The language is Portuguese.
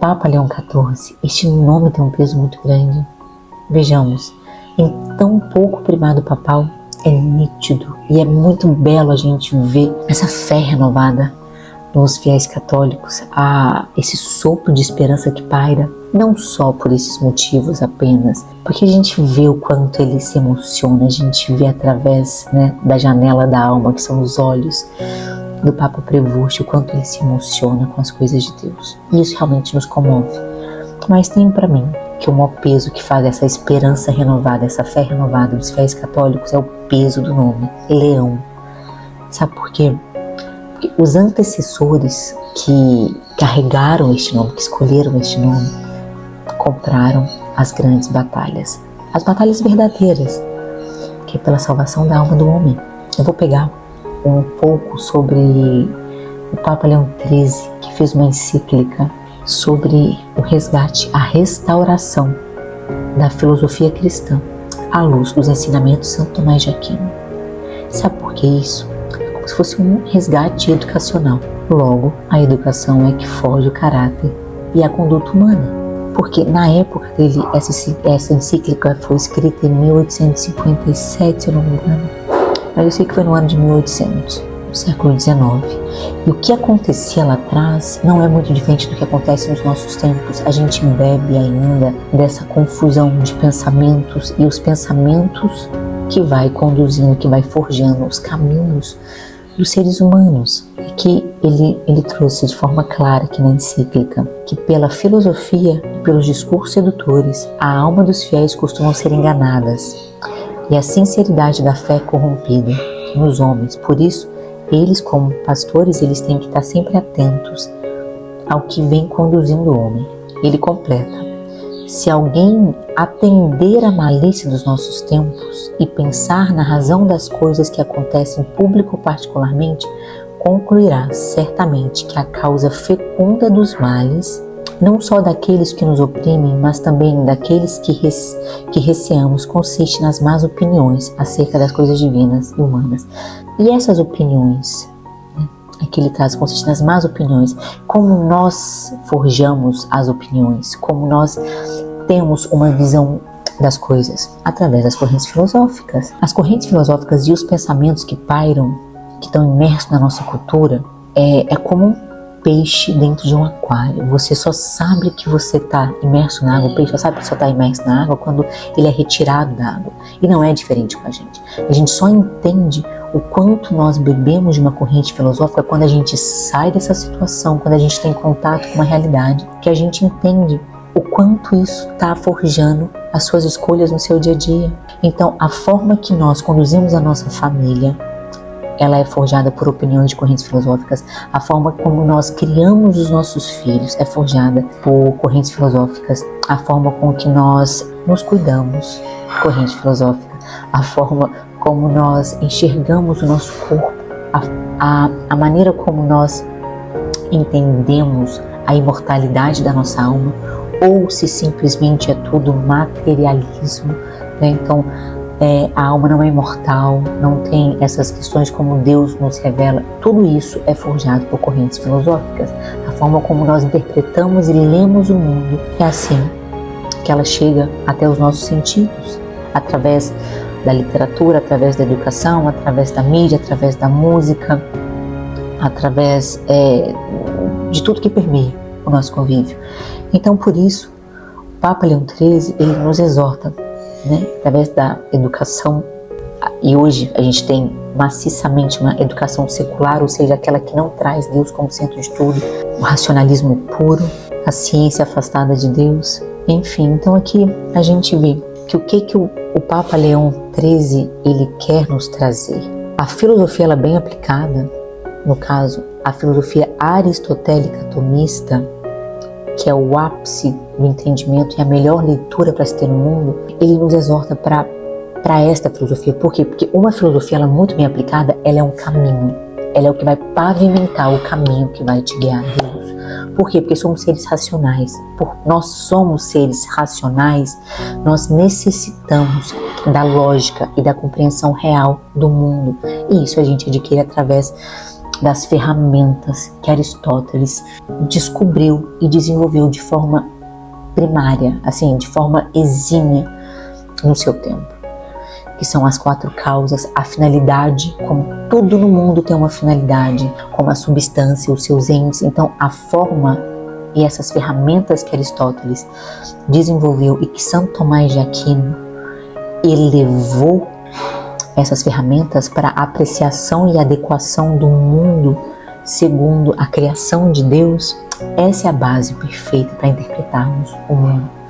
Papa Leão XIV, este nome tem um peso muito grande. Vejamos, em tão pouco primado papal, é nítido e é muito belo a gente ver essa fé renovada nos fiéis católicos, esse sopro de esperança que paira, não só por esses motivos apenas, porque a gente vê o quanto ele se emociona, a gente vê através, da janela da alma, que são os olhos do Papa Prevúcio, o quanto ele se emociona com as coisas de Deus. E isso realmente nos comove. Mas tem para mim que o maior peso que faz essa esperança renovada, essa fé renovada dos fiéis católicos é o peso do nome, Leão. Sabe por quê? Porque os antecessores que carregaram este nome, que escolheram este nome, compraram as grandes batalhas, as batalhas verdadeiras, que é pela salvação da alma do homem. Eu vou pegar um pouco sobre o Papa Leão XIII, que fez uma encíclica sobre o resgate, a restauração da filosofia cristã à luz dos ensinamentos de Santo Tomás de Aquino. Sabe por que isso? Como se fosse um resgate educacional. Logo, a educação é que forja o caráter e a conduta humana. Porque na época dele, essa encíclica foi escrita em 1857, se eu não me engano. Mas eu sei que foi no ano de 1800, no século XIX. E o que acontecia lá atrás não é muito diferente do que acontece nos nossos tempos. A gente bebe ainda dessa confusão de pensamentos e os pensamentos que vai conduzindo, que vai forjando os caminhos dos seres humanos. E que ele trouxe de forma clara aqui na encíclica que pela filosofia e pelos discursos sedutores, a alma dos fiéis costumam ser enganadas e a sinceridade da fé corrompida nos homens. Por isso, eles como pastores, eles têm que estar sempre atentos ao que vem conduzindo o homem. Ele completa: se alguém atender à malícia dos nossos tempos e pensar na razão das coisas que acontecem público ou particularmente, concluirá certamente que a causa fecunda dos males, não só daqueles que nos oprimem, mas também daqueles que receamos, consiste nas más opiniões acerca das coisas divinas e humanas. E essas opiniões, aqui ele traz, consiste nas más opiniões. Como nós forjamos as opiniões, como nós temos uma visão das coisas? Através das correntes filosóficas. As correntes filosóficas e os pensamentos que pairam, que estão imersos na nossa cultura, é como um peixe dentro de um aquário. Você só sabe que você está imerso na água, o peixe só sabe que você está imerso na água quando ele é retirado da água. E não é diferente com a gente. A gente só entende o quanto nós bebemos de uma corrente filosófica quando a gente sai dessa situação, quando a gente tem contato com uma realidade, que a gente entende o quanto isso está forjando as suas escolhas no seu dia a dia. Então, a forma que nós conduzimos a nossa família, ela é forjada por opiniões de correntes filosóficas. A forma como nós criamos os nossos filhos é forjada por correntes filosóficas. A forma com que nós nos cuidamos, corrente filosófica. A forma como nós enxergamos o nosso corpo, a maneira como nós entendemos a imortalidade da nossa alma, ou se simplesmente é tudo materialismo, né? Então, a alma não é imortal, não tem essas questões como Deus nos revela. Tudo isso é forjado por correntes filosóficas. A forma como nós interpretamos e lemos o mundo é assim que ela chega até os nossos sentidos, através da literatura, através da educação, através da mídia, através da música, através de tudo que permeia o nosso convívio. Então, por isso, o Papa Leão XIII, ele nos exorta, através da educação, e hoje a gente tem maciçamente uma educação secular, ou seja, aquela que não traz Deus como centro de tudo, o racionalismo puro, a ciência afastada de Deus, enfim. Então aqui a gente vê que o Papa Leão XIII ele quer nos trazer. A filosofia, ela bem aplicada, no caso, a filosofia aristotélica tomista, que é o ápice do entendimento e a melhor leitura para se ter no mundo, ele nos exorta para esta filosofia. Por quê? Porque uma filosofia, ela muito bem aplicada, ela é um caminho. Ela é o que vai pavimentar o caminho que vai te guiar a Deus. Por quê? Porque somos seres racionais. Nós somos seres racionais, nós necessitamos da lógica e da compreensão real do mundo. E isso a gente adquire através das ferramentas que Aristóteles descobriu e desenvolveu de forma primária, assim, de forma exímia no seu tempo, que são as 4 causas, a finalidade, como tudo no mundo tem uma finalidade, como a substância, os seus entes. Então, a forma e essas ferramentas que Aristóteles desenvolveu e que Santo Tomás de Aquino elevou essas ferramentas para a apreciação e adequação do mundo segundo a criação de Deus, essa é a base perfeita para interpretarmos o mundo.